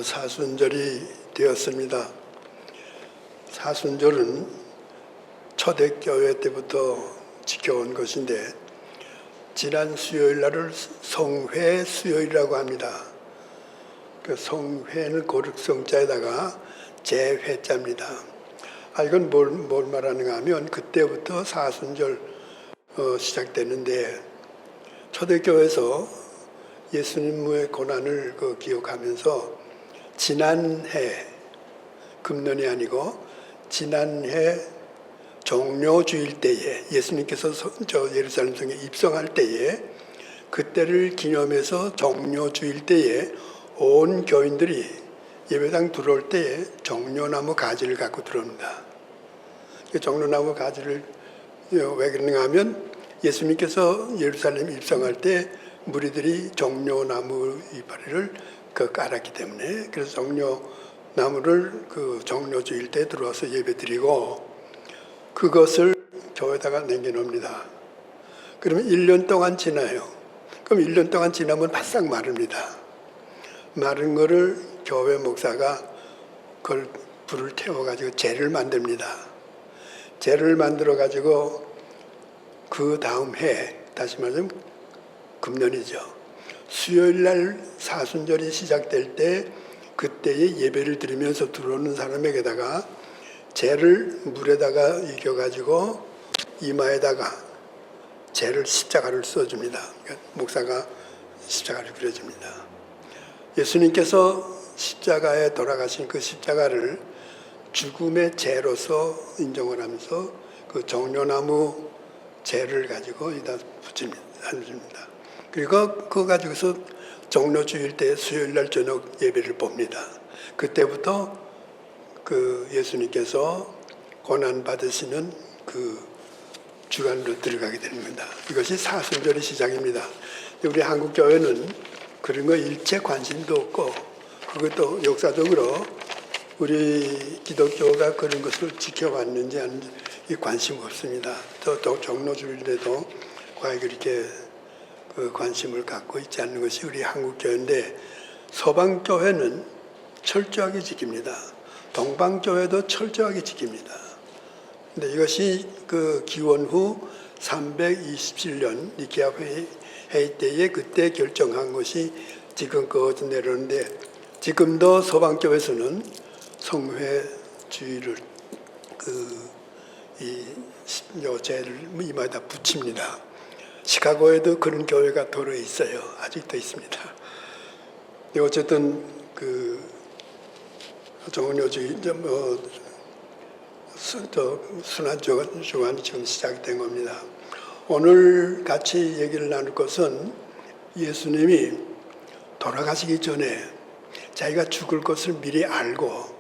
사순절이 되었습니다. 사순절은 초대교회 때부터 지켜온 것인데 지난 수요일 날을 성회 수요일이라고 합니다. 그 성회는 고륵성자에다가 제회자입니다. 이건 뭘 말하는가 하면 그때부터 사순절 시작됐는데 초대교회에서 예수님의 고난을 기억하면서 지난해 금년이 아니고 지난해 종료주일 때에 예수님께서 예루살렘 성에 입성할 때에 그때를 기념해서 종료주일 때에 온 교인들이 예배당 들어올 때에 종려나무 가지를 갖고 들어옵니다. 종려나무 가지를 왜 그러는가 하면 예수님께서 예루살렘 입성할 때 무리들이 종려나무 이파리를 깔았기 때문에 그래서 종려나무를 종료주일 때 들어와서 예배드리고 그것을 교회에다가 남겨놓습니다. 그러면 1년 동안 지나요. 그럼 1년 동안 지나면 바싹 마릅니다. 마른 거를 교회 목사가 그걸 불을 태워가지고 재를 만듭니다. 재를 만들어가지고 그 다음 해, 다시 말하면 금년이죠. 수요일 날 사순절이 시작될 때 그때에 예배를 드리면서 들어오는 사람에게다가 재를 물에다가 익혀가지고 이마에다가 재를 십자가를 써줍니다. 그러니까 목사가 십자가를 그려줍니다. 예수님께서 십자가에 돌아가신 그 십자가를 죽음의 재로서 인정을 하면서 그 종려나무 재를 가지고 여기다 붙입니다. 그리고 그거 가지고서 종료주일 때 수요일 날 저녁 예배를 봅니다. 그때부터 그 예수님께서 고난 받으시는 그 주간으로 들어가게 되는 겁니다. 이것이 사순절의 시작입니다. 우리 한국 교회는 그런 거 일체 관심도 없고 그것도 역사적으로 우리 기독교가 그런 것을 지켜왔는지 아닌지 관심 없습니다. 또 종료주일에도 과연 그렇게 관심을 갖고 있지 않는 것이 우리 한국교회인데 서방교회는 철저하게 지킵니다. 동방교회도 철저하게 지킵니다. 근데 이것이 그 기원 후 327년 니케아 회의 때에 그때 결정한 것이 지금까지 내려오는데 지금도 서방교회에서는 성회주의를 제를 이마에다 붙입니다. 시카고에도 그런 교회가 도로 있어요. 아직도 있습니다. 어쨌든 종료주의 순환주간이 지금 시작된 겁니다. 오늘 같이 얘기를 나눌 것은 예수님이 돌아가시기 전에 자기가 죽을 것을 미리 알고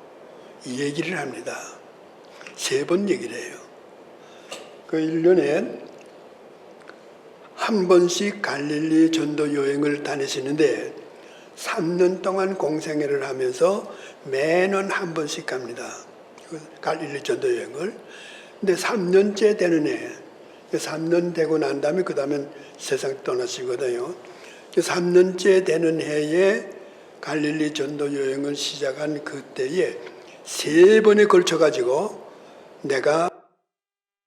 이 얘기를 합니다. 3번 얘기를 해요. 그 1년에 한 번씩 갈릴리 전도 여행을 다니시는데 3년 동안 공생애를 하면서 매년 한 번씩 갑니다. 갈릴리 전도 여행을. 근데 3년째 되는 해, 3년 되고 난 다음에 그 다음에 세상 떠나시거든요. 3년째 되는 해에 갈릴리 전도 여행을 시작한 그때에 3번에 걸쳐가지고 내가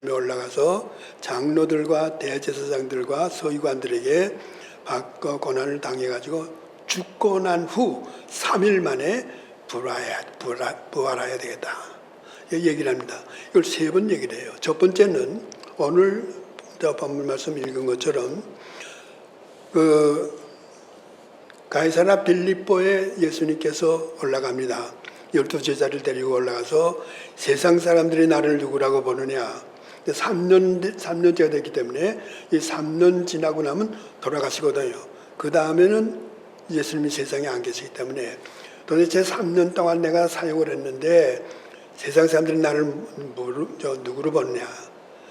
올라가서 장로들과 대제사장들과 서기관들에게 고난을 당해가지고 죽고 난 후 3일 만에 부활해야 되겠다. 얘기를 합니다. 이걸 3번 얘기를 해요. 첫 번째는 오늘 본문 말씀 읽은 것처럼 가이사랴 빌립보에 예수님께서 올라갑니다. 12제자를 데리고 올라가서 세상 사람들이 나를 누구라고 보느냐. 3년째가 됐기 때문에 이 3년 지나고 나면 돌아가시거든요. 그 다음에는 예수님이 세상에 안 계시기 때문에 도대체 3년 동안 내가 사역을 했는데 세상 사람들이 나를 누구로 보느냐.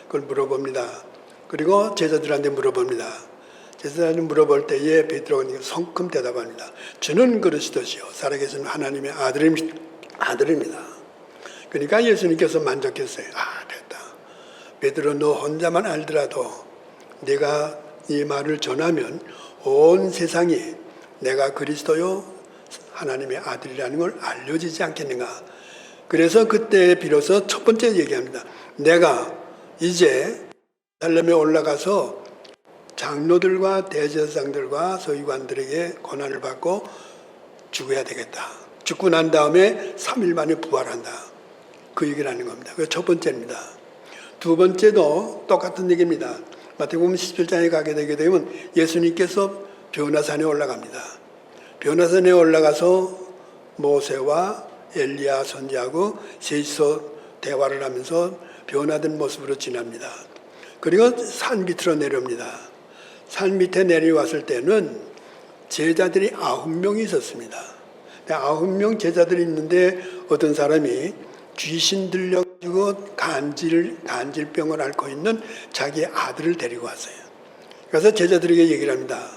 그걸 물어봅니다. 그리고 제자들한테 물어봅니다. 제자들한테 물어볼 때에 베드로가 성큼 대답합니다. 주는 그러시듯이요. 살아계신 하나님의 아들입니다. 그러니까 예수님께서 만족했어요. 됐다. 베드로 너 혼자만 알더라도 네가 이 말을 전하면 온 세상이 내가 그리스도요 하나님의 아들이라는 걸 알려지지 않겠는가. 그래서 그때 비로소 첫 번째 얘기합니다. 내가 이제 예루살렘에 올라가서 장로들과 대제사장들과 서기관들에게 고난을 받고 죽어야 되겠다. 죽고 난 다음에 3일 만에 부활한다. 그 얘기를 하는 겁니다. 그게 첫 번째입니다. 두 번째도 똑같은 얘기입니다. 마태복음 17장에 가게 되게 되면 예수님께서 변화산에 올라갑니다. 변화산에 올라가서 모세와 엘리야 선지하고 셋이서 대화를 하면서 변화된 모습으로 지납니다. 그리고 산 밑으로 내려옵니다. 산 밑에 내려왔을 때는 제자들이 9명이 있었습니다. 9명 제자들이 있는데 어떤 사람이 귀신 들려가지고 간질병을 앓고 있는 자기 아들을 데리고 왔어요. 그래서 제자들에게 얘기를 합니다.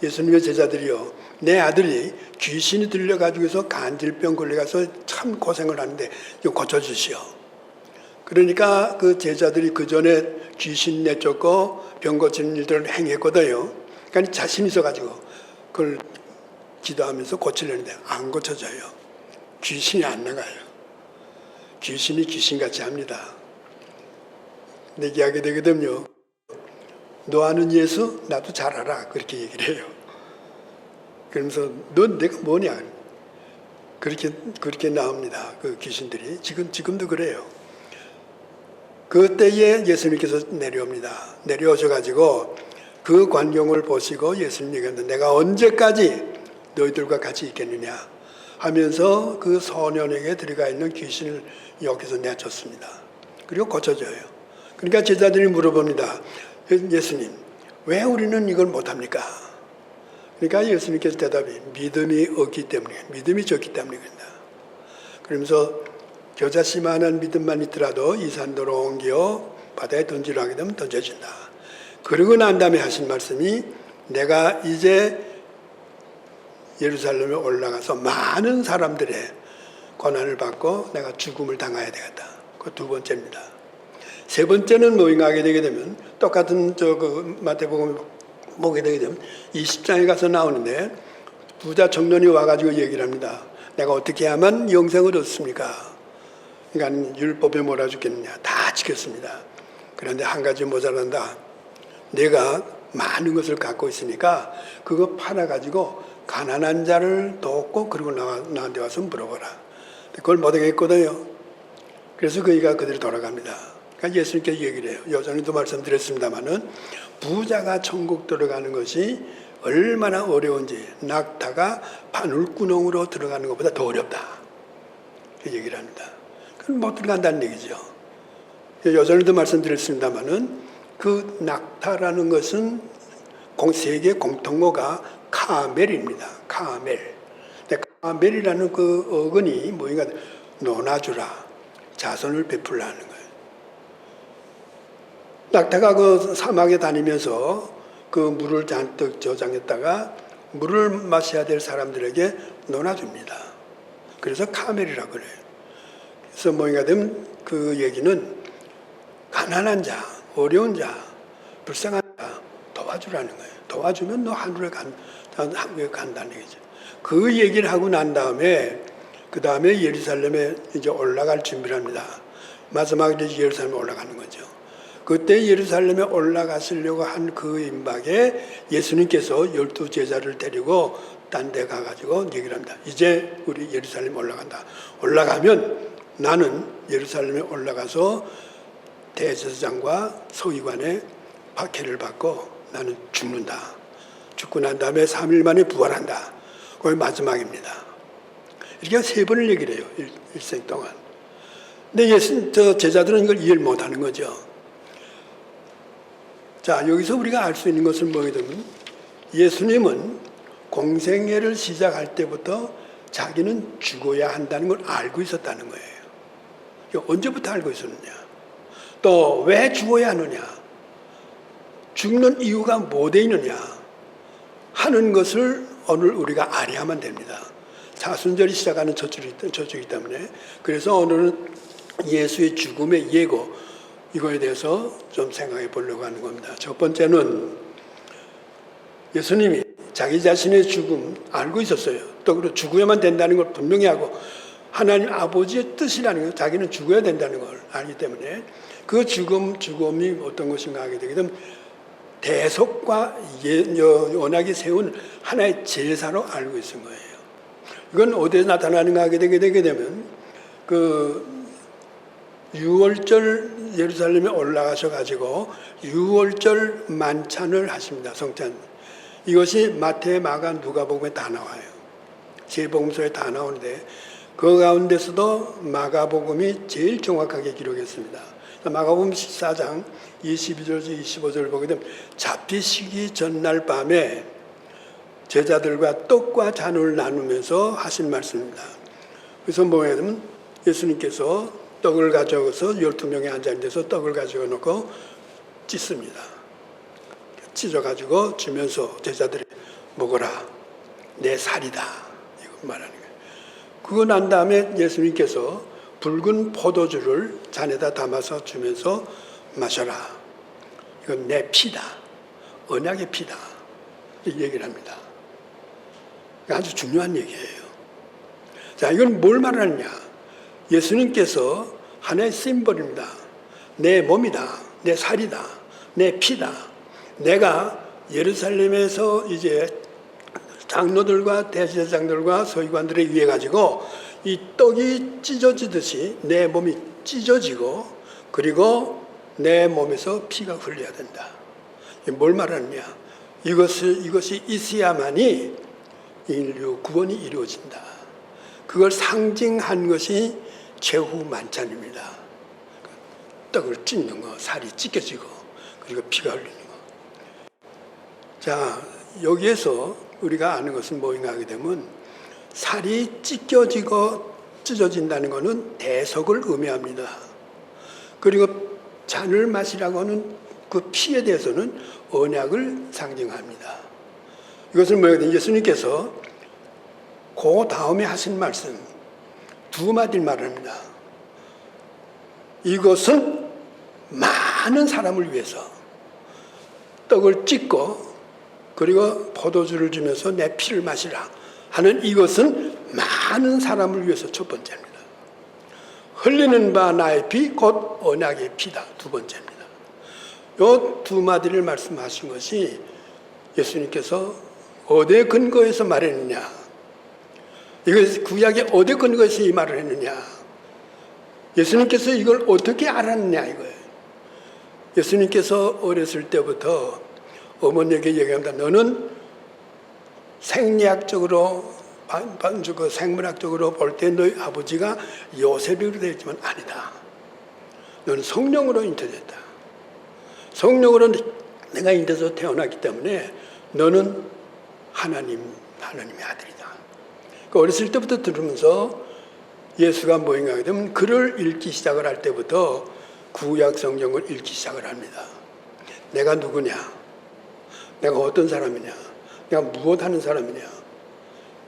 예수님의 제자들이요, 내 아들이 귀신이 들려가지고서 간질병 걸려가서 참 고생을 하는데 이거 고쳐주시오. 그러니까 그 제자들이 그 전에 귀신 내쫓고 병 고치는 일들을 행했거든요. 그러니까 자신 있어가지고 그걸 기도하면서 고치려는데 안 고쳐져요. 귀신이 안 나가요. 귀신이 귀신같이 합니다. 얘기하게 되게 되면요, 너 아는 예수? 나도 잘 알아. 그렇게 얘기를 해요. 그러면서 넌 내가 뭐냐? 그렇게 나옵니다. 그 귀신들이. 지금도 그래요. 그때에 예수님께서 내려옵니다. 내려오셔가지고 그 광경을 보시고 예수님 얘기했는데 내가 언제까지 너희들과 같이 있겠느냐 하면서 그 소년에게 들어가 있는 귀신을 여기서 내쫓습니다. 그리고 고쳐져요. 그러니까 제자들이 물어봅니다. 예수님, 왜 우리는 이걸 못합니까? 그러니까 예수님께서 대답이 믿음이 없기 때문에, 믿음이 적기 때문에 그런다. 그러면서 겨자씨만한 믿음만 있더라도 이 산도로 옮겨 바다에 던지려 하게 되면 던져진다. 그러고 난 다음에 하신 말씀이 내가 이제 예루살렘에 올라가서 많은 사람들의 고난을 받고 내가 죽음을 당해야 되겠다. 그 두 번째입니다. 세 번째는 뭐인가 하게 되게 되면 똑같은 마태복음 보게 되게 되면 20장에 가서 나오는데 부자 청년이 와가지고 얘기를 합니다. 내가 어떻게 하면 영생을 얻습니까? 그러니까 율법에 뭐라 죽겠느냐. 다 지켰습니다. 그런데 한 가지 모자란다. 내가 많은 것을 갖고 있으니까 그거 팔아가지고 가난한 자를 돕고 그리고 나한테 와서 물어보라. 그걸 못하겠거든요. 그래서 그이가 그대로 돌아갑니다. 그러니까 예수님께 얘기를 해요. 여전히도 말씀드렸습니다마는 부자가 천국 들어가는 것이 얼마나 어려운지 낙타가 바늘구멍으로 들어가는 것보다 더 어렵다. 그 얘기를 합니다. 그건 못 들어간다는 얘기죠. 여전히도 말씀드렸습니다마는 그 낙타라는 것은 세계 공통어가 카멜입니다. 카멜. 카멜이라는 그 어근이 뭐인가 논아주라. 자선을 베풀라는 거예요. 낙타가 그 사막에 다니면서 그 물을 잔뜩 저장했다가 물을 마셔야 될 사람들에게 논아줍니다. 그래서 카멜이라고 그래요. 그래서 뭐인가 되면 그 얘기는 가난한 자, 어려운 자, 불쌍한 자 도와주라는 거예요. 도와주면 너 하늘에 간다는 얘기죠. 그 얘기를 하고 난 다음에 그 다음에 예루살렘에 이제 올라갈 준비를 합니다. 마지막에 예루살렘에 올라가는 거죠. 그때 예루살렘에 올라가시려고 한 그 임박에 예수님께서 12제자를 데리고 딴 데 가가지고 얘기를 합니다. 이제 우리 예루살렘 올라간다. 올라가면 나는 예루살렘에 올라가서 대제사장과 서기관의 박해를 받고 나는 죽는다. 죽고 난 다음에 3일 만에 부활한다. 그게 마지막입니다. 이렇게 3번을 얘기를 해요. 일생 동안. 근데 제자들은 이걸 이해를 못하는 거죠. 자, 여기서 우리가 알 수 있는 것은 뭐냐면 예수님은 공생애를 시작할 때부터 자기는 죽어야 한다는 걸 알고 있었다는 거예요. 언제부터 알고 있었느냐? 또 왜 죽어야 하느냐? 죽는 이유가 뭐돼 있느냐? 하는 것을 오늘 우리가 알아야만 됩니다. 사순절이 시작하는 저축이기 때문에. 그래서 오늘은 예수의 죽음의 예고, 이거에 대해서 좀 생각해 보려고 하는 겁니다. 첫 번째는 예수님이 자기 자신의 죽음 알고 있었어요. 떡으로 죽어야만 된다는 걸 분명히 하고 하나님 아버지의 뜻이라는 거 자기는 죽어야 된다는 걸 알기 때문에 그 죽음이 어떤 것인가 하게 되게 되면 대속과 언약이 세운 하나의 제사로 알고 있은 거예요. 이건 어디에 나타나는가 하게 되게 되면 그 6월절 예루살렘에 올라가셔 가지고 6월절 만찬을 하십니다. 성찬. 이것이 마태, 마가, 누가복음에 다 나와요. 세 복음서에 다 나오는데 그 가운데서도 마가복음이 제일 정확하게 기록했습니다. 마가복음 14장 22절에서 25절을 보게 되면 잡히시기 전날 밤에 제자들과 떡과 잔을 나누면서 하신 말씀입니다. 그래서 뭐냐면 예수님께서 떡을 가져와서 12명이 앉아있는 데서 떡을 가져가 놓고 찢습니다. 찢어가지고 주면서 제자들이 먹어라. 내 살이다. 이거 말하는 거예요. 그거 난 다음에 예수님께서 붉은 포도주를 잔에다 담아서 주면서 마셔라. 이건 내 피다. 언약의 피다. 이 얘기를 합니다. 아주 중요한 얘기예요. 자, 이건 뭘 말하느냐. 예수님께서 하나의 심벌입니다. 내 몸이다. 내 살이다. 내 피다. 내가 예루살렘에서 이제 장로들과 대제사장들과 서기관들에 의해 가지고 이 떡이 찢어지듯이 내 몸이 찢어지고 그리고 내 몸에서 피가 흘러야 된다. 뭘 말하느냐? 이것이 있어야만이 인류 구원이 이루어진다. 그걸 상징한 것이 최후 만찬입니다. 떡을 찢는 거, 살이 찢겨지고 그리고 피가 흘리는 거. 자, 여기에서 우리가 아는 것은 뭐인가 하게 되면 살이 찢어진다는 것은 대속을 의미합니다. 그리고 잔을 마시라고 하는 그 피에 대해서는 언약을 상징합니다. 이것은 뭐예요? 예수님께서 그 다음에 하신 말씀 두 마디를 말합니다. 이것은 많은 사람을 위해서 떡을 찢고 그리고 포도주를 주면서 내 피를 마시라 하는 이것은 많은 사람을 위해서 첫 번째입니다. 흘리는 바 나의 피 곧 언약의 피다 두 번째입니다. 이 두 마디를 말씀하신 것이 예수님께서 어디에 근거해서 말했느냐, 이것이 구약에 어디에 근거해서 이 말을 했느냐, 예수님께서 이걸 어떻게 알았느냐 이거예요. 예수님께서 어렸을 때부터 어머니에게 얘기합니다. 너는 생리학적으로 생물학적으로 볼 때 너희 아버지가 요셉으로 되어 있지만 아니다. 너는 성령으로 잉태됐다. 성령으로 내가 잉태해서 태어났기 때문에 너는 하나님의 아들이다. 그 어렸을 때부터 들으면서 예수가 뭐인가 하게 되면 글을 읽기 시작을 할 때부터 구약 성경을 읽기 시작을 합니다. 내가 누구냐? 내가 어떤 사람이냐? 내가 무엇하는 사람이냐?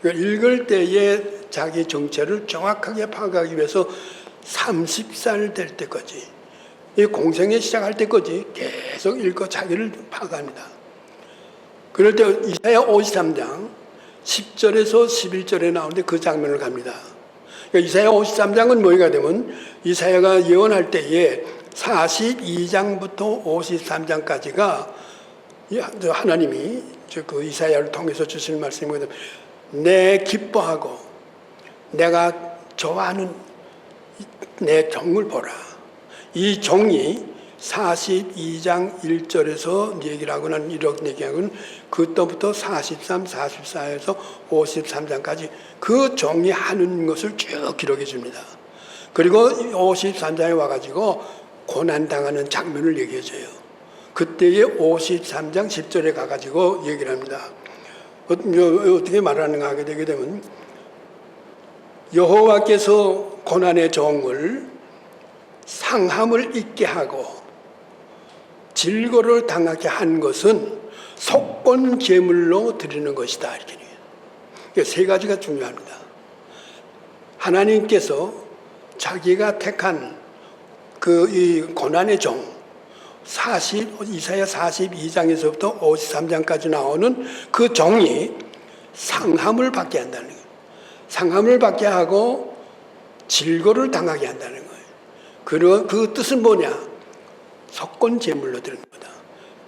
읽을 때에 자기 정체를 정확하게 파악하기 위해서 30살 될 때까지, 이 공생에 시작할 때까지 계속 읽고 자기를 파악합니다. 그럴 때 이사야 53장 10절에서 11절에 나오는데 그 장면을 갑니다. 그러니까 이사야 53장은 뭐가 되면 이사야가 예언할 때에 42장부터 53장까지가 하나님이 그 이사야를 통해서 주실 말씀이거든요. 내 기뻐하고 내가 좋아하는 내 종을 보라. 이 종이 42장 1절에서 얘기를 하고는 이렇게 얘기하고는 그때부터 43, 44에서 53장까지 그 종이 하는 것을 쭉 기록해 줍니다. 그리고 53장에 와가지고 고난당하는 장면을 얘기해 줘요. 그때의 53장 10절에 가가지고 얘기를 합니다. 어떻게 말하는가 하게 되게 되면 여호와께서 고난의 종을 상함을 잊게 하고 질거를 당하게 한 것은 속건 제물로 드리는 것이다. 이렇게 그러니까 세 가지가 중요합니다. 하나님께서 자기가 택한 이 고난의 종 이사야 42장에서부터 53장까지 나오는 그 종이 상함을 받게 한다는 거예요. 상함을 받게 하고 질고를 당하게 한다는 거예요. 그 뜻은 뭐냐? 속건 제물로 드리는 거다.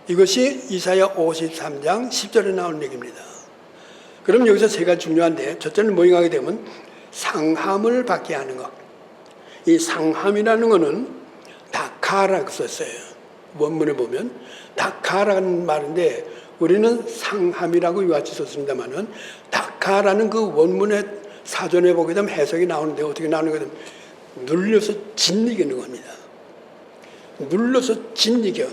이것이 이사야 53장 10절에 나오는 얘기입니다. 그럼 여기서 세 가지 중요한데, 첫째는 모형하게 되면 상함을 받게 하는 것. 이 상함이라는 것은 다카라고 썼어요. 원문에 보면 다카라는 말인데 우리는 상함이라고 이와 같이 썼습니다만은 다카라는 그 원문의 사전에 보게 되면 해석이 나오는데 어떻게 나오는 거든 눌려서 짓이기는 겁니다. 눌러서 짓이겨.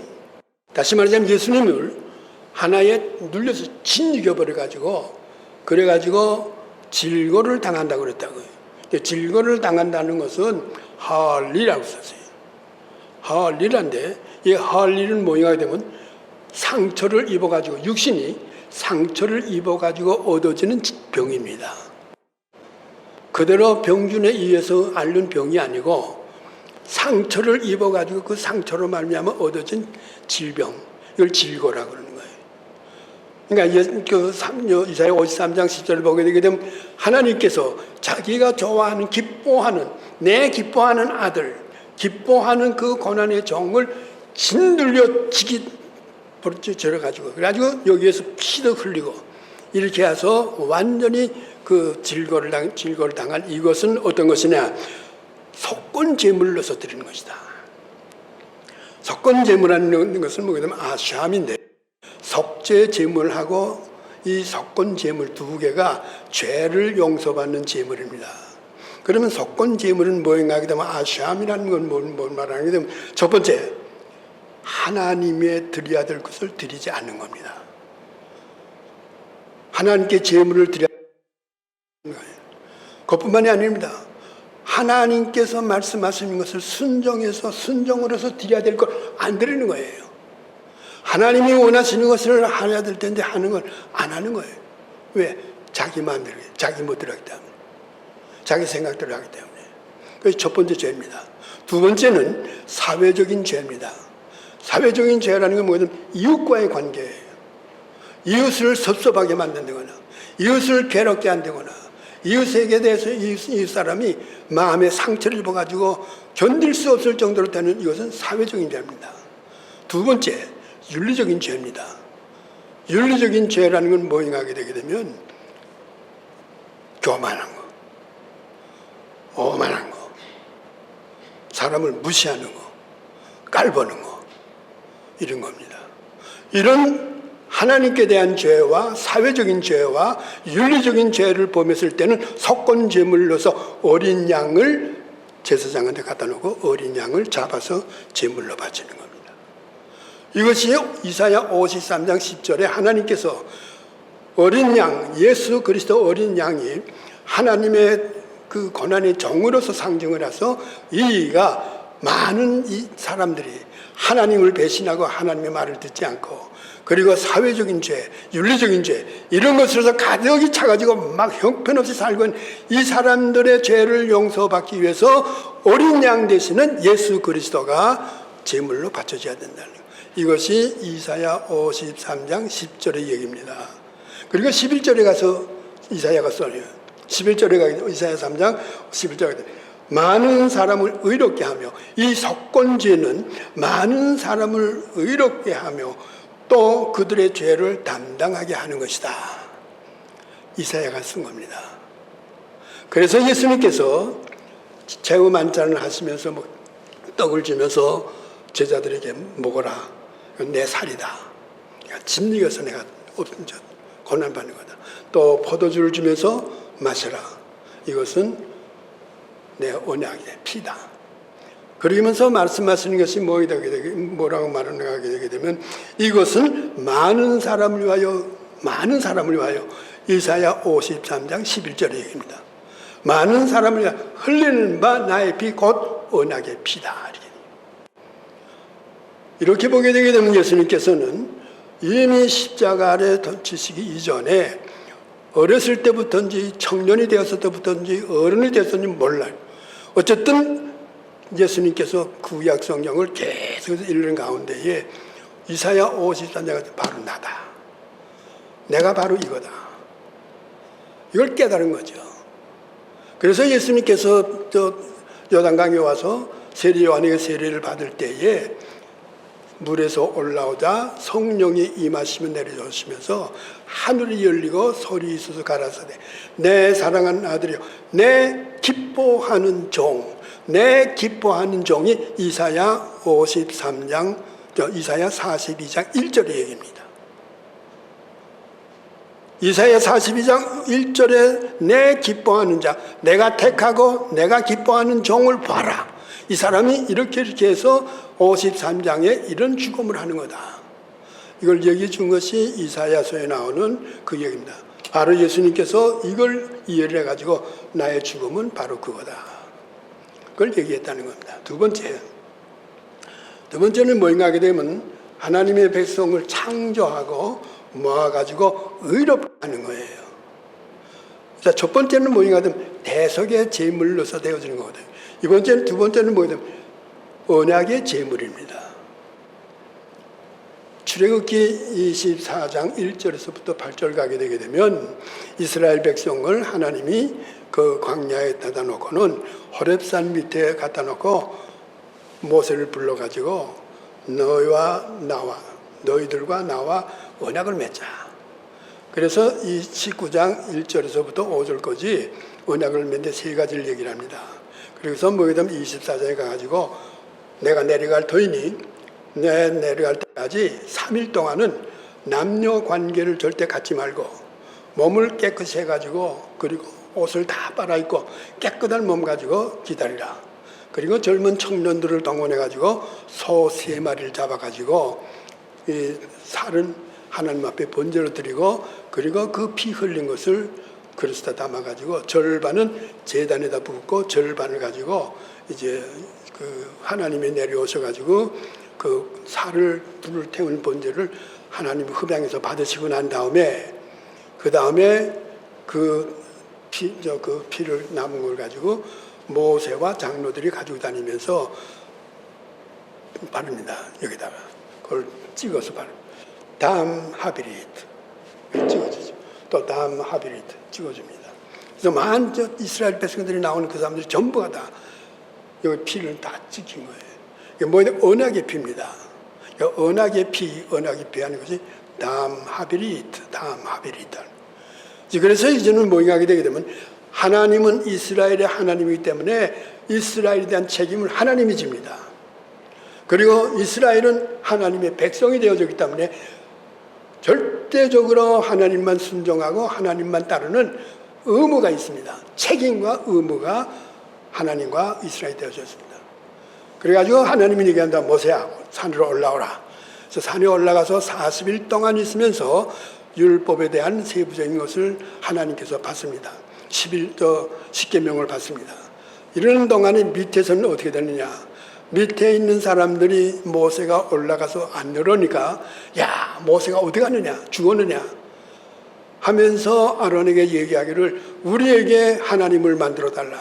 다시 말하자면 예수님을 하나에 눌려서 짓이겨 버려가지고 그래가지고 질고를 당한다고 그랬다고요. 질고를 당한다는 것은 할리라고 썼어요. 할리란데 이 할리는 뭐가 되면 상처를 입어가지고 육신이 상처를 입어가지고 얻어지는 병입니다. 그대로 병균에 의해서 앓는 병이 아니고 상처를 입어가지고 그 상처로 말미암아 얻어진 질병, 이걸 질고라고 그러는 거예요. 그러니까 이사야 53장 10절을 보게 되게 되면 하나님께서 자기가 좋아하는 기뻐하는 내 기뻐하는 아들, 기뻐하는 그 고난의 종을 짓눌려 지기 버려가지고 그래가지고 여기에서 피도 흘리고 이렇게 해서 완전히 그 질고를 당한 이것은 어떤 것이냐? 속건 제물로서 드리는 것이다. 속건 제물이라는 것은 뭐게 되면 아샴인데 속죄 제물하고 이 속건 제물 두 개가 죄를 용서받는 제물입니다. 그러면 속건 제물은 뭐인가 하게 되면 아샴이라는 건 뭘 말하게 되면 첫 번째 하나님의 드려야 될 것을 드리지 않는 겁니다. 하나님께 제물을 드려야 되는 거예요. 그것뿐만이 아닙니다. 하나님께서 말씀하시는 것을 순종으로서 드려야 될 걸 안 드리는 거예요. 하나님이 원하시는 것을 해야 될 텐데 하는 걸 안 하는 거예요. 왜? 자기 마음대로, 자기 멋대로 하기 때문에. 자기 생각대로 하기 때문에. 그게 첫 번째 죄입니다. 두 번째는 사회적인 죄입니다. 사회적인 죄라는 건 뭐냐면 이웃과의 관계예요. 이웃을 섭섭하게 만든다거나 이웃을 괴롭게 한다거나 이웃에게 대해서 이웃 사람이 마음에 상처를 입어가지고 견딜 수 없을 정도로 되는 이것은 사회적인 죄입니다. 두 번째, 윤리적인 죄입니다. 윤리적인 죄라는 건 뭐인가 하게 되게 되면 교만한 거, 오만한 거, 사람을 무시하는 거, 깔보는 거 이런 겁니다. 이런 하나님께 대한 죄와 사회적인 죄와 윤리적인 죄를 범했을 때는 속건 제물로서 어린 양을 제사장한테 갖다 놓고 어린 양을 잡아서 제물로 바치는 겁니다. 이것이 이사야 53장 10절에 하나님께서 어린 양, 예수 그리스도 어린 양이 하나님의 그 고난의 종으로서 상징을 해서 이가 많은 이 사람들이 하나님을 배신하고 하나님의 말을 듣지 않고 그리고 사회적인 죄, 윤리적인 죄 이런 것으로서 가득히 차가지고 막 형편없이 살고 있는 이 사람들의 죄를 용서받기 위해서 어린 양 되시는 예수 그리스도가 제물로 바쳐져야 된다는 것. 이것이 이사야 53장 10절의 얘기입니다. 그리고 11절에 가서 이사야가 써요. 11절에 가서 이사야 3장 11절에 많은 사람을 의롭게 하며 이 속건죄는 많은 사람을 의롭게 하며 또 그들의 죄를 담당하게 하는 것이다. 이사야가 쓴 겁니다. 그래서 예수님께서 제우 만찬을 하시면서 떡을 주면서 제자들에게 먹어라. 내 살이다. 짓이어서 내가 고난받는 거다. 또 포도주를 주면서 마셔라. 이것은 내 언약의 피다. 그러면서 말씀하시는 것이 뭐라고 말하게 되게 되면 이것은 많은 사람을 위하여 이사야 53장 11절의 얘기입니다. 많은 사람을 위하여 흘리는 바 나의 피 곧 언약의 피다. 이렇게 보게 되게 되면 예수님께서는 이미 십자가 아래 던지시기 이전에 어렸을 때부터인지 청년이 되었을 때부터인지 어른이 되었는지 몰라요. 어쨌든 예수님께서 구약 성경을 계속해서 읽는 가운데에 이사야 53장은 바로 나다. 내가 바로 이거다. 이걸 깨달은 거죠. 그래서 예수님께서 요단강에 와서 세례 요한에게 세례를 받을 때에 물에서 올라오자 성령이 임하시면 내려오시면서 하늘이 열리고 소리 있어서 가라사대 내 사랑하는 아들이여 내 기뻐하는 종 내 기뻐하는 종이 이사야 42장 1절의 얘기입니다. 이사야 42장 1절에 내 기뻐하는 자 내가 택하고 내가 기뻐하는 종을 봐라. 이 사람이 이렇게 해서 53장에 이런 죽음을 하는 거다. 이걸 얘기해 준 것이 이사야서에 나오는 그 얘기입니다. 바로 예수님께서 이걸 이해를 해가지고 나의 죽음은 바로 그거다. 그걸 얘기했다는 겁니다. 두 번째는 뭐인가 하게 되면 하나님의 백성을 창조하고 모아가지고 의롭하는 거예요. 자, 첫 번째는 뭐인가 하면 대속의 제물로서 되어지는 거거든요. 두 번째는 뭐냐면 언약의 제물입니다. 출애굽기 24장 1절에서부터 8절 가게 되게 되면 이스라엘 백성을 하나님이 그 광야에 갖다 놓고는 호렙산 밑에 갖다 놓고 모세를 불러가지고 너희들과 나와 언약을 맺자. 그래서 이 19장 1절에서부터 5절까지 언약을 맺는데 세 가지를 얘기를 합니다. 그래서 뭐게 되면 24장에 가가지고 내가 내려갈 터이니 내 내려갈 때까지 3일 동안은 남녀 관계를 절대 갖지 말고 몸을 깨끗이 해가지고 그리고 옷을 다 빨아입고 깨끗한 몸 가지고 기다리라. 그리고 젊은 청년들을 동원해가지고 소 3마리를 잡아가지고 이 살은 하나님 앞에 번제로 드리고 그리고 그 피 흘린 것을 그릇에다 담아가지고 절반은 제단에다 붓고 절반을 가지고 이제 그 하나님이 내려오셔가지고 그 살을 불을 태우는 번제를 하나님 흡양해서 받으시고 난 다음에 그 다음에 그 피를 남은 걸 가지고 모세와 장로들이 가지고 다니면서 바릅니다. 여기다가 그걸 찍어서 바릅니다. 담 하비리트 찍어주죠. 또 담 하비리트 찍어줍니다. 그래서 많은 이스라엘 백성들이 나오는 그 사람들이 전부가 다 여기 피를 다 찍힌 거예요. 이게 뭐냐? 언약의 피입니다. 언약의 피 하는 것이 담 하비리트. 그래서 이제는 뭐가 하게 되게 되면 하나님은 이스라엘의 하나님이기 때문에 이스라엘에 대한 책임을 하나님이 집니다. 그리고 이스라엘은 하나님의 백성이 되어졌기 때문에 절대적으로 하나님만 순종하고 하나님만 따르는 의무가 있습니다. 책임과 의무가 하나님과 이스라엘이 되어졌습니다. 그래가지고 하나님이 얘기한다. 모세야 산으로 올라오라. 그래서 산에 올라가서 40일 동안 있으면서 율법에 대한 세부적인 것을 하나님께서 받습니다. 10계명을 받습니다. 이러는 동안에 밑에서는 어떻게 되느냐. 밑에 있는 사람들이 모세가 올라가서 안 내려오니까 야 모세가 어디 갔느냐 죽었느냐 하면서 아론에게 얘기하기를 우리에게 하나님을 만들어 달라.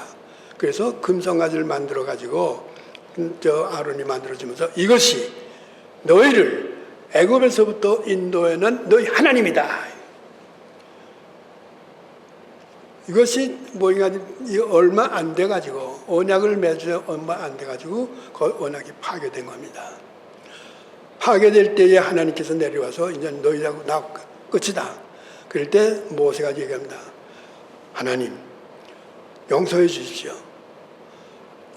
그래서 금송아지를 만들어 가지고 아론이 만들어주면서 이것이 너희를 애굽에서부터 인도에는 너희 하나님이다. 이것이 뭐가 얼마 안 돼가지고 언약을 맺어 얼마 안 돼가지고 그 언약이 파괴된 겁니다. 파괴될 때에 하나님께서 내려와서 이제 너희하고 나 끝이다. 그럴 때 모세가 얘기합니다. 하나님 용서해 주십시오.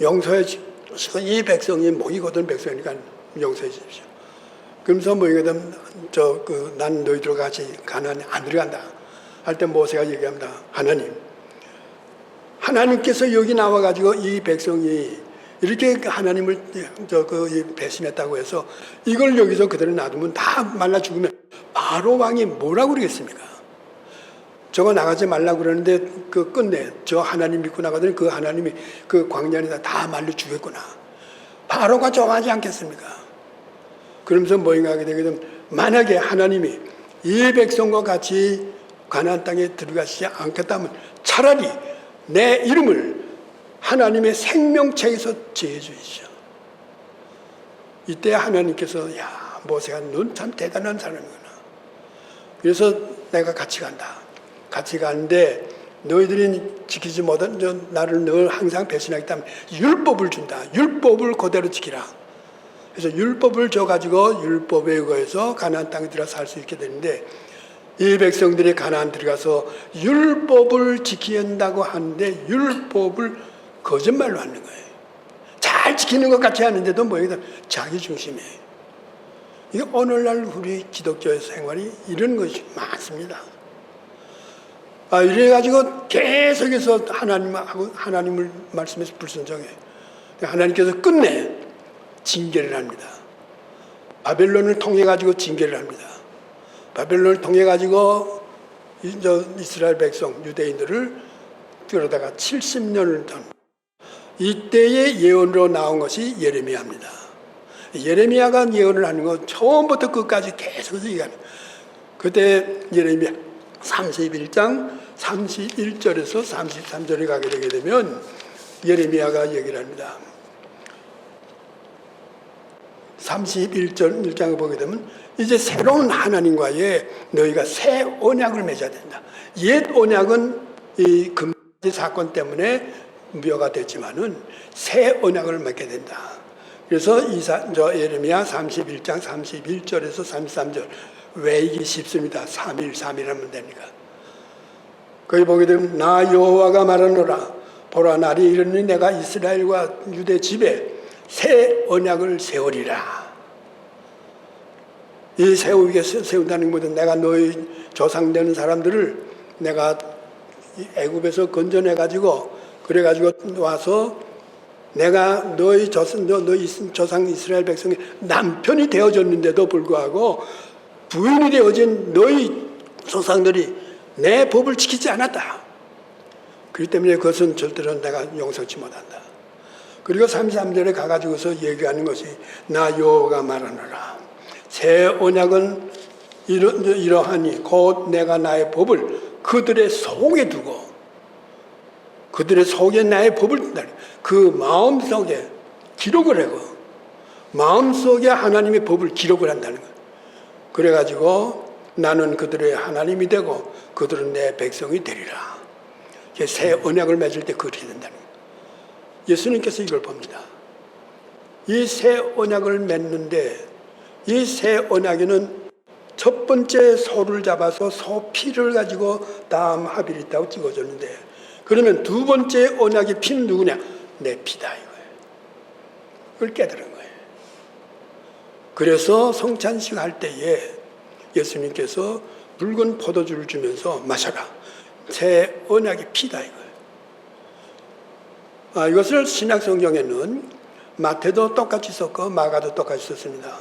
용서해 주시고 이 백성이 목이 거둔 백성이니까 용서해 주십시오. 그러면서 뭐이거든 난 너희들과 같이 가나안에 안 들어간다. 할 때 모세가 얘기합니다. 하나님께서 여기 나와가지고 이 백성이 이렇게 하나님을 배신했다고 해서 이걸 여기서 그대로 놔두면 다 말라 죽으면 바로 왕이 뭐라고 그러겠습니까? 저거 나가지 말라고 그러는데 끝내 저 하나님 믿고 나가더니 그 하나님이 그 광야에다 다 말려 죽였구나. 바로가 좋아하지 않겠습니까? 그러면서 뭐인가 하게 되게 되면 만약에 하나님이 이 백성과 같이 가나안 땅에 들어가시지 않겠다면 차라리 내 이름을 하나님의 생명책에서 제해 주십시오. 이때 하나님께서 야 모세가 넌 참 대단한 사람이구나. 그래서 내가 같이 간다. 같이 가는데 너희들이 지키지 못한 나를 늘 항상 배신하기 때문에 율법을 준다. 율법을 그대로 지키라. 그래서 율법을 줘가지고 율법에 의해서 가나안 땅에 들어가 살 수 있게 되는데, 이 백성들이 가나안 들어가서 율법을 지켜야 한다고 하는데 율법을 거짓말로 하는 거예요. 잘 지키는 것 같이 하는데도 뭐예요? 자기 중심이에요. 이게 오늘날 우리 기독교의 생활이 이런 것이 많습니다. 이래가지고 계속해서 하나님을 말씀해서 불순종해. 하나님께서 끝내 징계를 합니다. 바벨론을 통해가지고 징계를 합니다. 바벨론을 통해가지고 이스라엘 백성, 유대인들을 끌어다가 70년을 전, 이때의 예언으로 나온 것이 예레미야입니다. 예레미야가 예언을 하는 건 처음부터 끝까지 계속해서 얘기합니다. 그때 예레미야 31장 31절에서 33절에 가게 되게 되면 예레미야가 얘기를 합니다. 31절 1장을 보게 되면 이제 새로운 하나님과의 너희가 새 언약을 맺어야 된다. 옛 언약은 이 금지 사건 때문에 무효가 됐지만은 새 언약을 맺게 된다. 그래서 예레미야 31장 31절에서 33절 외우기 쉽습니다. 3일 하면 되니까. 거기 보게 되면 나 여호와가 말하노라 보라 날이 이르니 내가 이스라엘과 유대 집에 새 언약을 세우리라. 이 세운다는 것은 내가 너희 조상 되는 사람들을 내가 애굽에서 건져내가지고 그래가지고 와서 내가 너희 조상 이스라엘 백성의 남편이 되어졌는데도 불구하고 부인이 되어진 너희 조상들이 내 법을 지키지 않았다. 그렇기 때문에 그것은 절대로 내가 용서치 못한다. 그리고 33절에 가가지고서 얘기하는 것이 나 여호와가 말하노라. 새 언약은 이러하니 곧 내가 나의 법을 그들의 속에 두고 그들의 속에 나의 법을 둔다. 그 마음속에 기록을 하고 마음속에 하나님의 법을 기록을 한다는 거예요. 그래가지고 나는 그들의 하나님이 되고 그들은 내 백성이 되리라. 새 언약을 맺을 때 그렇게 된다는 거예요. 예수님께서 이걸 봅니다. 이 새 언약을 맺는데 이 새 언약에는 첫 번째 소를 잡아서 소 피를 가지고 다음 하빌이 있다고 찍어줬는데 그러면 두 번째 언약의 피는 누구냐? 내 피다 이거예요. 그걸 깨달은 거예요. 그래서 성찬식 할 때에 예수님께서 붉은 포도주를 주면서 마셔라. 새 언약의 피다 이거예요. 이것을 신약성경에는 마태도 똑같이 썼고 마가도 똑같이 썼습니다.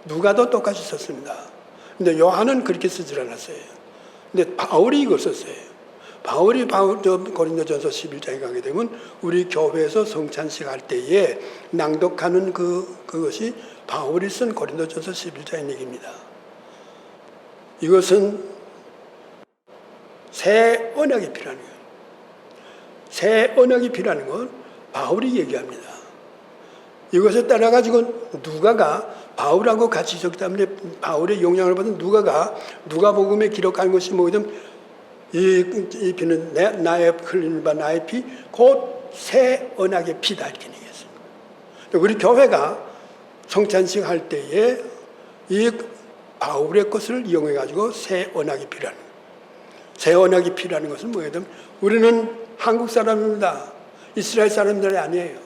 누가도 똑같이 썼습니다. 근데 요한은 그렇게 쓰질 않았어요. 근데 바울이 이걸 썼어요. 바울이 고린도전서 11장에 가게 되면 우리 교회에서 성찬식 할 때에 낭독하는 그것이 바울이 쓴 고린도전서 11장의 얘기입니다. 이것은 새 언약이 필요한 거예요. 새 언약이 필요한 건 바울이 얘기합니다. 이것에 따라 가지고 누가가 바울하고 같이 있었기 때문에 바울의 영향을 받은 누가가 누가복음에 기록한 것이 뭐든 이 피는 나의 흘리는 바 나의 피 곧 새 언약의 피다 이렇게 얘기했습니다. 우리 교회가 성찬식 할 때에 이 바울의 것을 이용해 가지고 새 언약이 필요한 거예요. 새 언약이 필요한 것은 뭐예요? 우리는 한국 사람입니다. 이스라엘 사람들이 아니에요.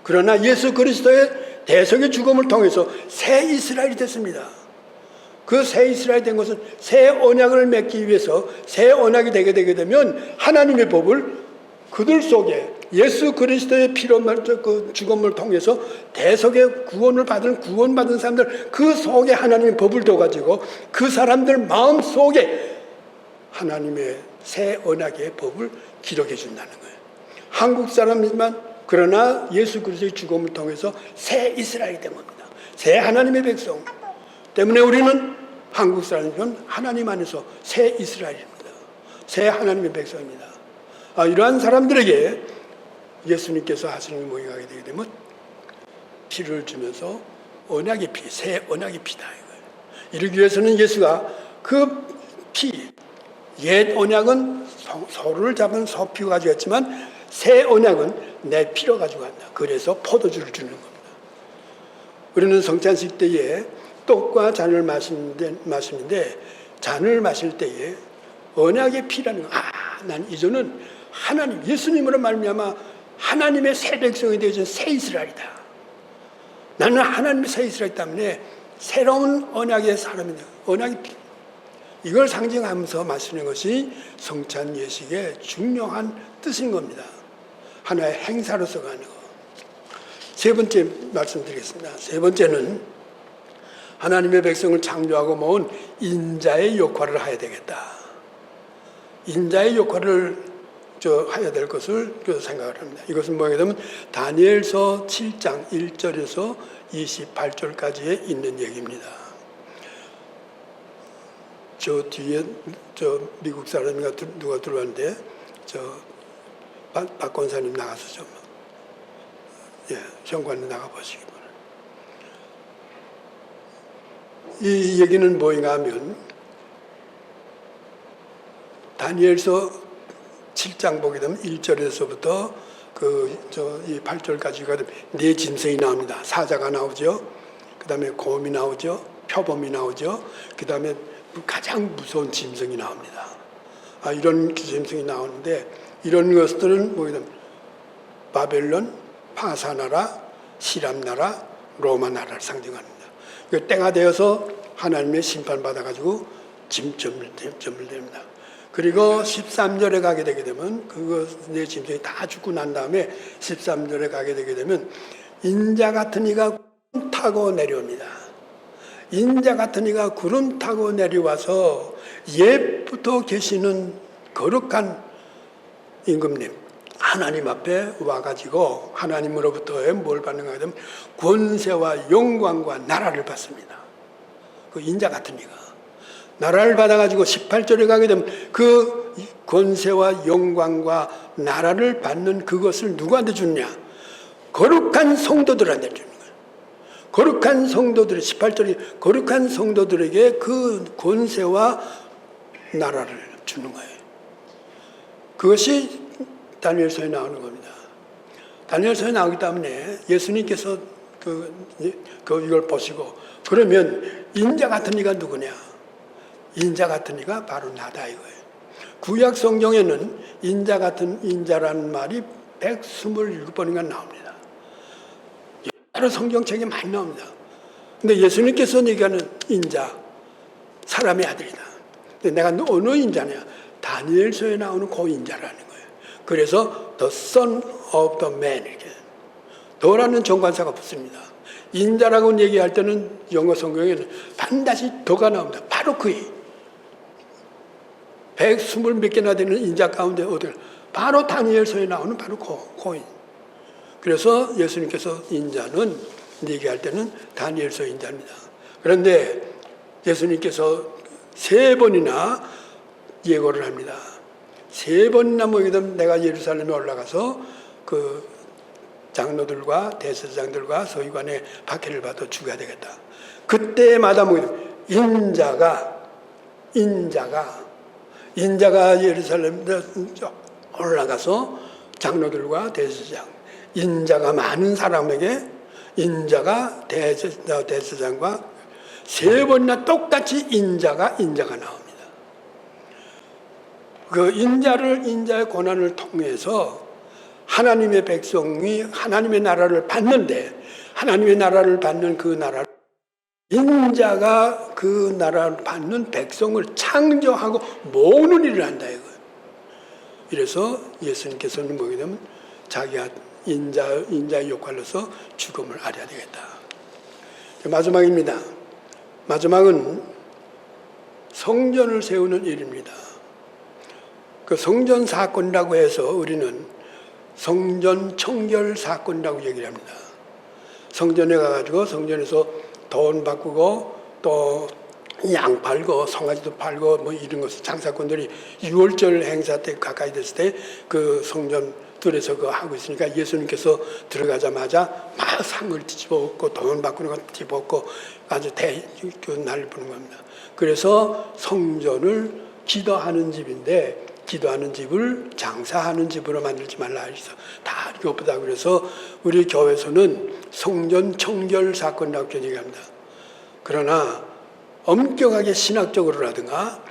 그러나 예수 그리스도의 대속의 죽음을 통해서 새 이스라엘이 됐습니다. 그 새 이스라엘이 된 것은 새 언약을 맺기 위해서 새 언약이 되게 되면 하나님의 법을 그들 속에 예수 그리스도의 피로 그 죽음을 통해서 대속의 구원받은 사람들 그 속에 하나님의 법을 둬가지고 그 사람들 마음 속에 하나님의 새 언약의 법을 기록해 준다는 거예요. 한국 사람이지만 그러나 예수 그리스도의 죽음을 통해서 새 이스라엘이 된 겁니다. 새 하나님의 백성 때문에 우리는 한국 사람이면 하나님 안에서 새 이스라엘입니다. 새 하나님의 백성입니다. 이러한 사람들에게 예수님께서 하시는 모임이 하게 되게 되면 피를 주면서 언약의 피, 새 언약의 피다 이거예요. 이러기 위해서는 예수가 그 피, 옛 언약은 소를 잡은 소피가 가지고 했지만 새 언약은 내 피로 가지고 간다. 그래서 포도주를 주는 겁니다. 우리는 성찬식 때에 떡과 잔을 마시는데 잔을 마실 때에 언약의 피라는 거. 난 이제는 하나님 예수님으로 말미암아 하나님의 새 백성이 되어진 새 이스라엘이다. 나는 하나님의 새 이스라엘 때문에 새로운 언약의 사람이다. 언약의 피. 이걸 상징하면서 마시는 것이 성찬 예식의 중요한 뜻인 겁니다. 하나의 행사로서 가는 거. 세 번째 말씀드리겠습니다. 세 번째는 하나님의 백성을 창조하고 모은 인자의 역할을 해야 되겠다. 인자의 역할을 해야 될 것을 생각을 합니다. 이것은 뭐게 되면 다니엘서 7장 1절에서 28절까지에 있는 얘기입니다. 저 뒤에 미국 사람인가 누가 들어왔는데 박 권사님 나가서 좀 현관에 나가 보시기 바랍니다. 이 얘기는 뭐인가 하면 다니엘서 7장 보게 되면 1절에서부터 이 8절까지가 네 짐승이 나옵니다. 사자가 나오죠. 그 다음에 곰이 나오죠. 표범이 나오죠. 그 다음에 가장 무서운 짐승이 나옵니다. 이런 짐승이 나오는데 이런 것들은 뭐게 되면 바벨론, 파사나라, 시람나라, 로마 나라를 상징합니다. 때가 되어서 하나님의 심판받아가지고 짐점을 됩니다. 그리고 13절에 가게 되게 되면 내 짐승이 다 죽고 난 다음에 13절에 가게 되게 되면 인자 같은 이가 구름 타고 내려옵니다. 인자 같은 이가 구름 타고 내려와서 옛부터 계시는 거룩한 임금님 하나님 앞에 와가지고 하나님으로부터 뭘 받는가 하면 권세와 영광과 나라를 받습니다. 그 인자 같은 이가 나라를 받아가지고 18절에 가게 되면 그 권세와 영광과 나라를 받는 그것을 누구한테 주느냐? 거룩한 성도들한테 주는 거예요. 거룩한 성도들, 18절에 거룩한 성도들에게 그 권세와 나라를 주는 거예요. 그것이 다니엘서에 나오는 겁니다. 다니엘서에 나오기 때문에 예수님께서 이걸 보시고 그러면 인자 같은 이가 누구냐? 인자 같은 이가 바로 나다 이거예요. 구약 성경에는 인자 같은 인자라는 말이 127번인가 나옵니다. 여러 성경책에 많이 나옵니다. 근데 예수님께서 얘기하는 인자, 사람의 아들이다. 근데 내가 어느 인자냐? 다니엘서에 나오는 그 인자라는 거예요. 그래서 the son of the man 이렇게 더라는 정관사가 붙습니다. 인자라고 얘기할 때는 영어 성경에는 반드시 더가 나옵니다. 바로 그의 120 몇 개나 되는 인자 가운데 어딜 바로 다니엘서에 나오는 바로 고인. 그래서 예수님께서 인자는 얘기할 때는 다니엘서 인자입니다. 그런데 예수님께서 3번이나 예고를 합니다. 3번이나 뭐게 되면 내가 예루살렘에 올라가서 그 장로들과 대제사장들과 서기관의 박해를 받아 죽여야 되겠다. 그때마다 뭐게 되면 인자가 예루살렘에 올라가서 장로들과 대제사장, 인자가 많은 사람에게 인자가 대제사장과 3번이나 똑같이 인자가 나옵니다. 그 인자의 고난을 통해서 하나님의 백성이 하나님의 나라를 받는데 하나님의 나라를 받는 그 나라를 인자가 그 나라를 받는 백성을 창조하고 모으는 일을 한다 이거예요. 이래서 예수님께서는 뭐게 되면 자기가 인자의 역할로서 죽음을 앓아야 되겠다. 마지막입니다. 마지막은 성전을 세우는 일입니다. 그 성전 사건이라고 해서 우리는 성전 청결 사건이라고 얘기를 합니다. 성전에 가가지고 성전에서 돈 바꾸고 또 양 팔고 송아지도 팔고 뭐 이런 것을 장사꾼들이 6월절 행사 때 가까이 됐을 때 그 성전들에서 그거 하고 있으니까 예수님께서 들어가자마자 막 상을 뒤집어엎고 돈 바꾸는 거 뒤집어엎고 아주 날을 부는 겁니다. 그래서 성전을 기도하는 집인데 기도하는 집을 장사하는 집으로 만들지 말라 해서 다 이렇게 없다. 그래서 우리 교회에서는 성전 청결 사건이라고 얘기합니다. 그러나 엄격하게 신학적으로라든가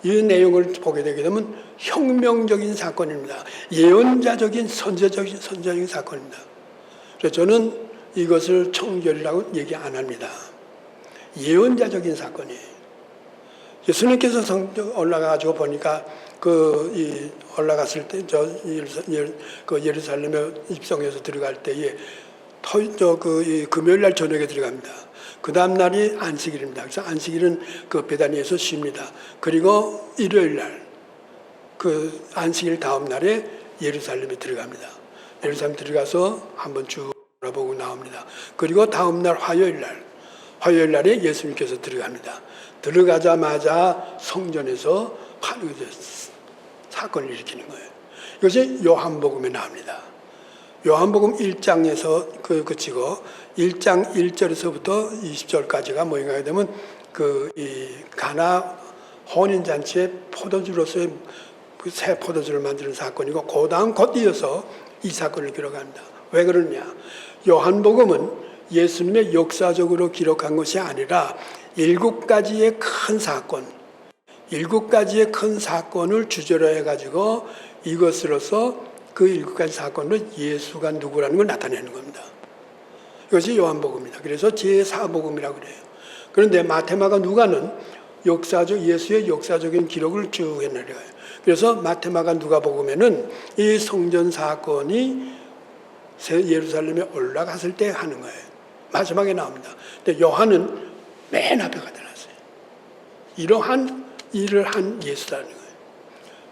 이 내용을 보게 되게 되면 혁명적인 사건입니다. 예언자적인 선제적인 사건입니다. 그래서 저는 이것을 청결이라고 얘기 안 합니다. 예언자적인 사건이에요. 예수님께서 성전 올라가가지고 보니까 올라갔을 때 예루살렘에 입성해서 들어갈 때에 금요일 날 저녁에 들어갑니다. 그 다음 날이 안식일입니다. 그래서 안식일은 그 베다니에서 쉽니다. 그리고 일요일 날 그 안식일 다음 날에 예루살렘에 들어갑니다. 예루살렘 들어가서 한번 쭉 돌아보고 나옵니다. 그리고 다음 날 화요일 날에 예수님께서 들어갑니다. 들어가자마자 성전에서 사건을 일으키는 거예요. 이것이 요한복음에 나옵니다. 요한복음 1장에서 그치고 1장 1절에서부터 20절까지가 뭐인가 되면 이 가나 혼인잔치의 포도주로서의 그 새 포도주를 만드는 사건이고 그 다음 곧 이어서 이 사건을 기록합니다. 왜 그러냐? 요한복음은 예수님의 역사적으로 기록한 것이 아니라 7가지의 큰 사건, 7가지의 큰 사건을 주제로 해가지고 이것으로서 그 7가지 사건으로 예수가 누구라는 걸 나타내는 겁니다. 이것이 요한복음입니다. 그래서 제4복음이라고 그래요. 그런데 마태마가 누가는 예수의 역사적인 기록을 쭉 해내려요. 그래서 마태마가 누가복음에는 이 성전 사건이 예루살렘에 올라갔을 때 하는 거예요. 마지막에 나옵니다. 근데 요한은 맨 앞에 가다 놨어요. 이러한 일을 한 예수라는 거예요.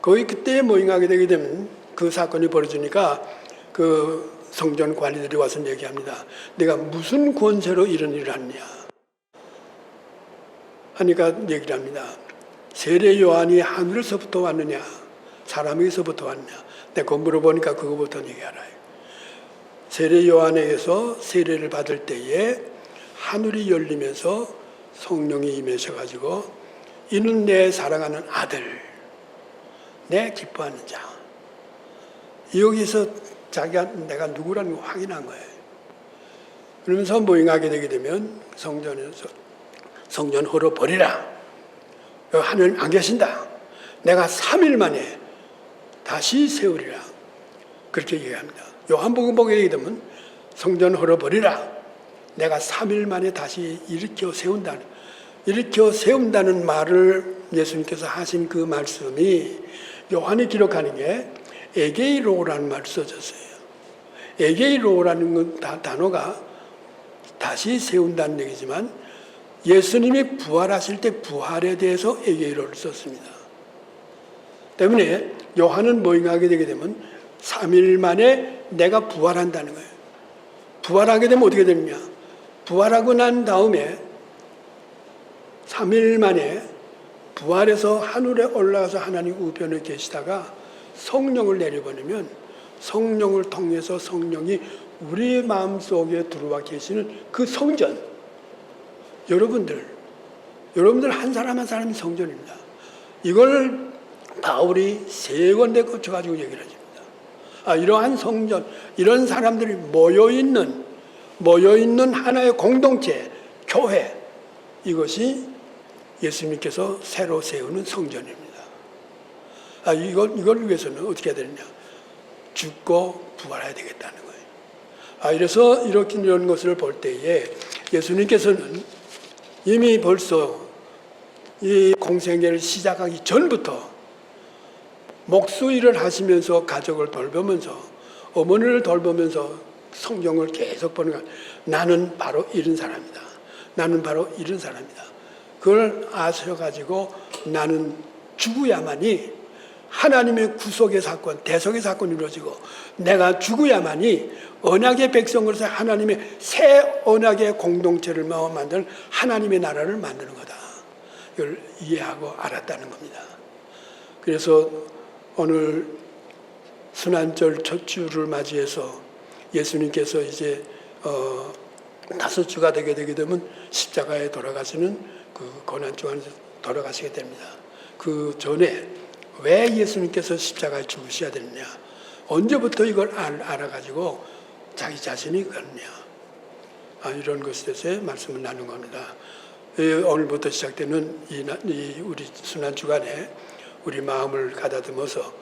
거의 그때 모임하게 되게 되면 그 사건이 벌어지니까 그 성전 관리들이 와서 얘기합니다. 내가 무슨 권세로 이런 일을 했냐 하니까 얘기를 합니다. 세례 요한이 하늘에서부터 왔느냐 사람에게서부터 왔느냐. 내가 물어보니까 그거부터 얘기하라요. 세례 요한에게서 세례를 받을 때에 하늘이 열리면서 성령이 임하셔가지고 이는 내 사랑하는 아들, 내 기뻐하는 자. 여기서 내가 누구라는 걸 확인한 거예요. 그러면서 모임하게 되게 되면 성전 홀어 버리라. 하늘 안 계신다. 내가 3일 만에 다시 세우리라. 그렇게 얘기합니다. 요한복음 보게 되게 되면 성전 홀어 버리라. 내가 3일 만에 다시 일으켜 세운다는 말을 예수님께서 하신 그 말씀이 요한이 기록하는 게 에게이로라는 말을 써졌어요. 에게이로라는 단어가 다시 세운다는 얘기지만 예수님이 부활하실 때 부활에 대해서 에게이로를 썼습니다. 때문에 요한은 모임하게 되게 되면 3일 만에 내가 부활한다는 거예요. 부활하게 되면 어떻게 되느냐? 부활하고 난 다음에 3일 만에 부활해서 하늘에 올라가서 하나님 우편에 계시다가 성령을 내려보내면 성령을 통해서 성령이 우리 마음속에 들어와 계시는 그 성전, 여러분들 한 사람 한 사람이 성전입니다. 이걸 바울이 3군데 거쳐가지고 얘기를 해줍니다. 이러한 성전, 이런 사람들이 모여있는 하나의 공동체, 교회, 이것이 예수님께서 새로 세우는 성전입니다. 이걸 위해서는 어떻게 해야 되느냐? 죽고 부활해야 되겠다는 거예요. 이래서 이런 것을 볼 때에 예수님께서는 이미 벌써 이 공생애를 시작하기 전부터 목수일을 하시면서 가족을 돌보면서 어머니를 돌보면서 성경을 계속 보는 거예요. 나는 바로 이런 사람이다. 나는 바로 이런 사람이다. 그걸 아셔가지고 나는 죽어야만이 하나님의 구속의 사건, 대속의 사건이 이루어지고 내가 죽어야만이 언약의 백성으로서 하나님의 새 언약의 공동체를 만드는 하나님의 나라를 만드는 거다. 이걸 이해하고 알았다는 겁니다. 그래서 오늘 순환절 첫 주를 맞이해서 예수님께서 이제 5주가 되게 되면 십자가에 돌아가시는 그 고난주 안에서 돌아가시게 됩니다. 그 전에 왜 예수님께서 십자가에 죽으셔야 되느냐? 언제부터 이걸 알아가지고 자기 자신이 그러냐? 이런 것에 대해서 말씀을 나눈 겁니다. 오늘부터 시작되는 우리 순환 주간에 우리 마음을 가다듬어서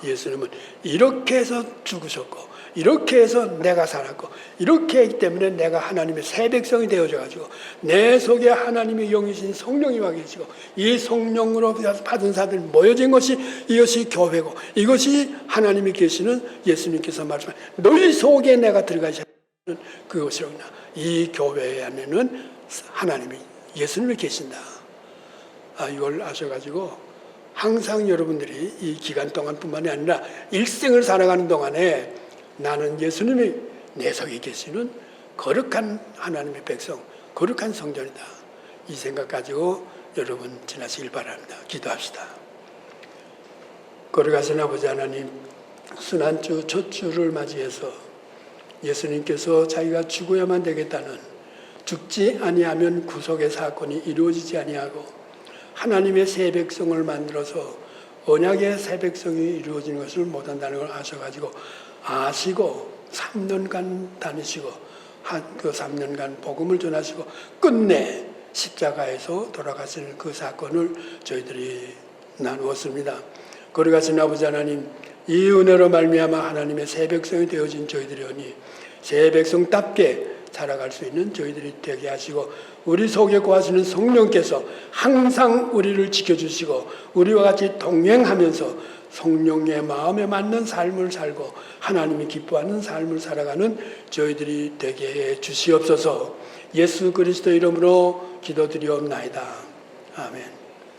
예수님은 이렇게 해서 죽으셨고 이렇게 해서 내가 살았고 이렇게 했기 때문에 내가 하나님의 새 백성이 되어져 가지고 내 속에 하나님의 영이신 성령이 와 계시고 이 성령으로 받은 사람들이 모여진 것이 이것이 교회고 이것이 하나님이 계시는 예수님께서 말씀하신 너희 속에 내가 들어가시 하는 그것이로구나. 이 교회 안에는 하나님이 예수님이 계신다. 이걸 아셔가지고 항상 여러분들이 이 기간 동안뿐만이 아니라 일생을 살아가는 동안에 나는 예수님이 내 속에 계시는 거룩한 하나님의 백성, 거룩한 성전이다. 이 생각 가지고 여러분 지나시길 바랍니다. 기도합시다. 거룩하신 아버지 하나님, 순환주 첫 주를 맞이해서 예수님께서 자기가 죽어야만 되겠다는 죽지 아니하면 구속의 사건이 이루어지지 아니하고 하나님의 새 백성을 만들어서 언약의 새 백성이 이루어지는 것을 못한다는 걸 아셔가지고 아시고 3년간 다니시고 그 3년간 복음을 전하시고 끝내 십자가에서 돌아가시는 그 사건을 저희들이 나누었습니다. 거룩하신 아버지 하나님, 이 은혜로 말미암아 하나님의 새 백성이 되어진 저희들이오니 새 백성답게 살아갈 수 있는 저희들이 되게 하시고 우리 속에 거하시는 성령께서 항상 우리를 지켜주시고 우리와 같이 동행하면서 성령의 마음에 맞는 삶을 살고 하나님이 기뻐하는 삶을 살아가는 저희들이 되게 해 주시옵소서. 예수 그리스도 이름으로 기도드리옵나이다. 아멘.